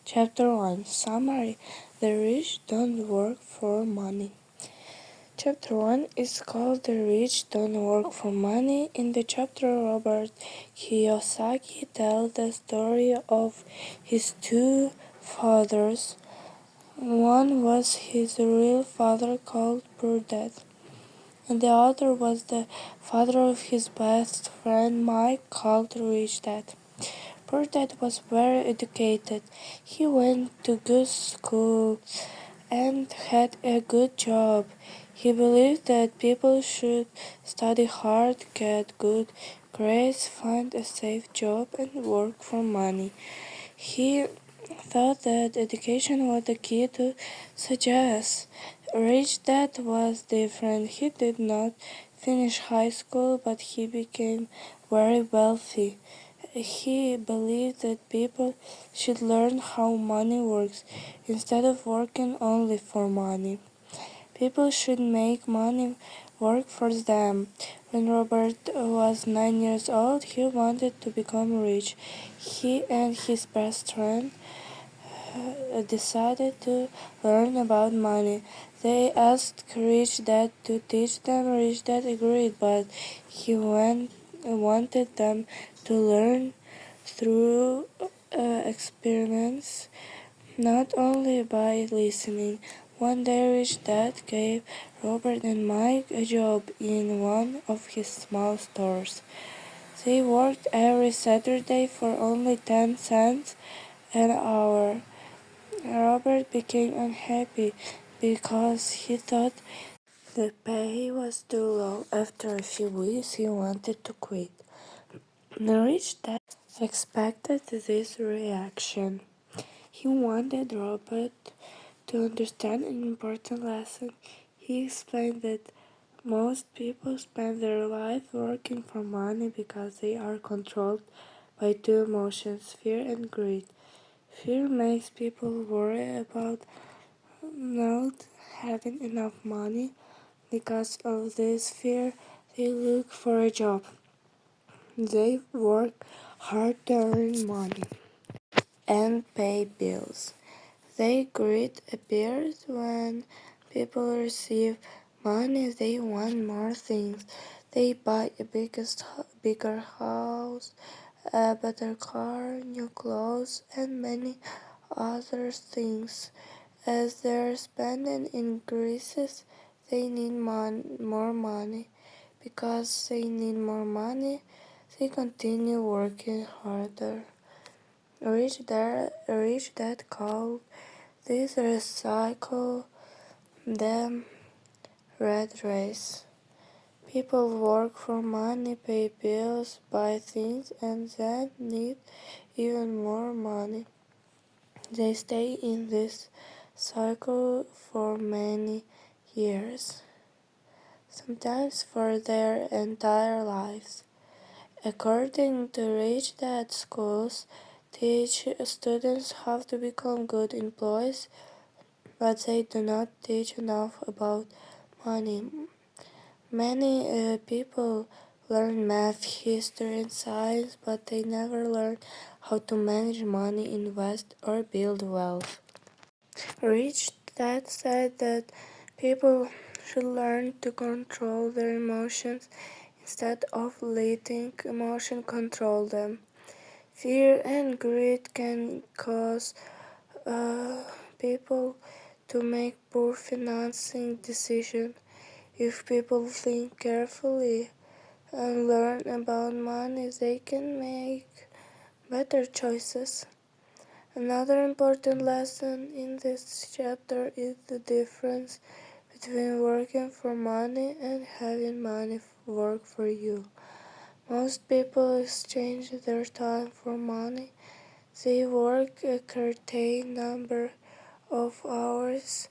Chapter 1 Summary. The rich don't work for money. Chapter 1 is called The Rich Don't Work for Money. In the chapter, Robert Kiyosaki tells the story of his two fathers. One was his real father called Poor Dad, and the other was the father of his best friend Mike called Rich Dad. Poor Dad was very educated. He went to good school and had a good job. He believed that people should study hard, get good grades, find a safe job, and work for money. He thought that education was the key to success. Rich Dad was different. He did not finish high school, but he became very wealthy. He believed that people should learn how money works instead of working only for money. People should make money work for them. When Robert was 9 years old, he wanted to become rich. He and his best friend decided to learn about money. They asked Rich Dad to teach them. Rich Dad agreed, but he wanted them to learn through experiments, not only by listening. One day Rich Dad gave Robert and Mike a job in one of his small stores. They worked every Saturday for only 10 cents an hour. Robert became unhappy because he thought the pay was too low. After a few weeks, he wanted to quit. The Rich Dad expected this reaction. He wanted Robert to understand an important lesson. He explained that most people spend their life working for money because they are controlled by two emotions, fear and greed. Fear makes people worry about not having enough money. Because of this fear, they look for a job. They work hard to earn money and pay bills. Their greed appears when people receive money. They want more things. They buy a bigger house, a better car, new clothes, and many other things. As their spending increases, they need more money. Because they need more money, they continue working harder. Rich Dad called this cycle the rat race. People work for money, pay bills, buy things, and then need even more money. They stay in this cycle for many years, sometimes for their entire lives. According to Rich Dad, schools teach students how to become good employees, but they do not teach enough about money. Many people learn math, history, and science, but they never learn how to manage money, invest, or build wealth. Rich Dad said that people should learn to control their emotions instead of letting emotion control them. Fear and greed can cause people to make poor financing decisions. If people think carefully and learn about money, they can make better choices. Another important lesson in this chapter is the difference between working for money and having money work for you. Most people exchange their time for money. They work a certain number of hours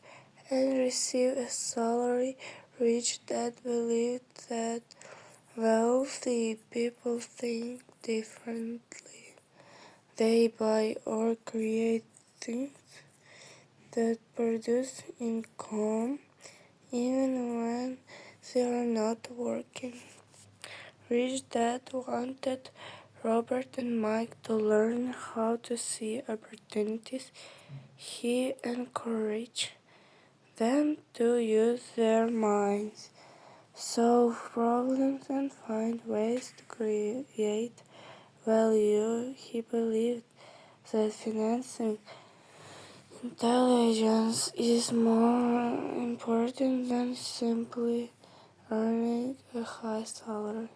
and receive a salary. Rich Dad believed that wealthy people think differently. They buy or create things that produce income even when they are not working. Rich Dad wanted Robert and Mike to learn how to see opportunities. He encouraged them to use their minds, solve problems, and find ways to create value. He believed that financing intelligence is more important than simply earning a high salary.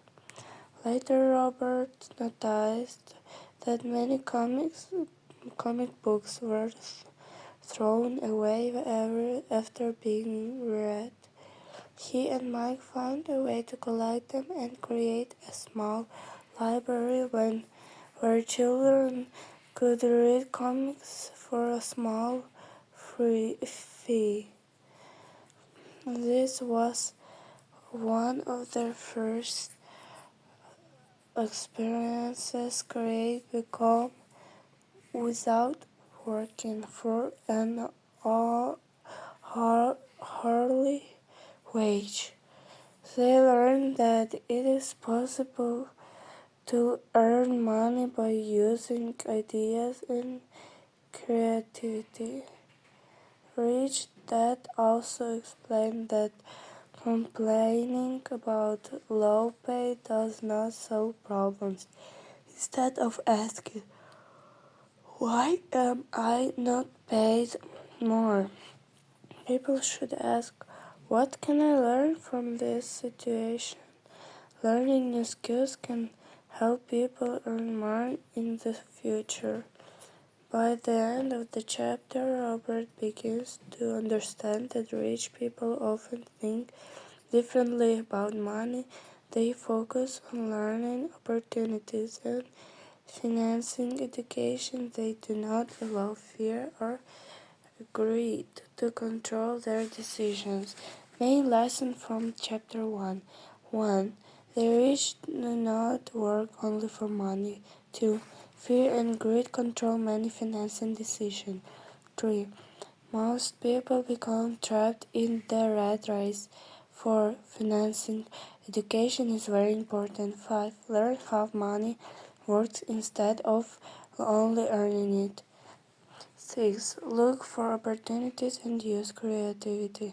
Later, Robert noticed that many comic books were thrown away after being read. He and Mike found a way to collect them and create a small library where children could read comics for a small free fee. This was one of their first experiences create become without working for an hourly wage. They learned that it is possible to earn money by using ideas and creativity. Rich Dad also explained that complaining about low pay does not solve problems. Instead of asking, why am I not paid more? People should ask, what can I learn from this situation? Learning new skills can help people earn more in the future. By the end of the chapter, Robert begins to understand that rich people often think differently about money. They focus on learning opportunities and financing education. They do not allow fear or greed to control their decisions. Main lesson from chapter 1. 1. The rich do not work only for money. 2. Fear and greed control many financing decisions. 3. Most people become trapped in the rat race. 4. Financing education is very important. 5. Learn how money works instead of only earning it. 6. Look for opportunities and use creativity.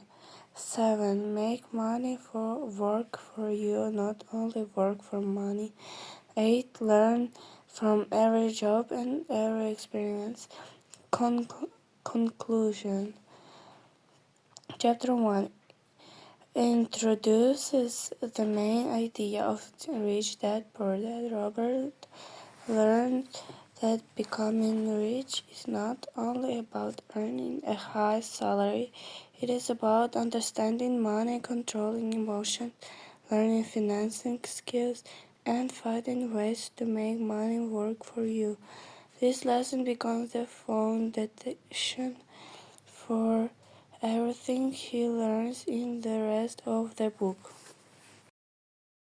7. Make money for work for you, not only work for money. 8. Learn from every job and every experience. Conclusion. Chapter 1 introduces the main idea of Rich Dad Poor Dad. Robert learned that becoming rich is not only about earning a high salary, it is about understanding money, controlling emotions, learning financing skills, and finding ways to make money work for you. This lesson becomes the foundation for everything he learns in the rest of the book.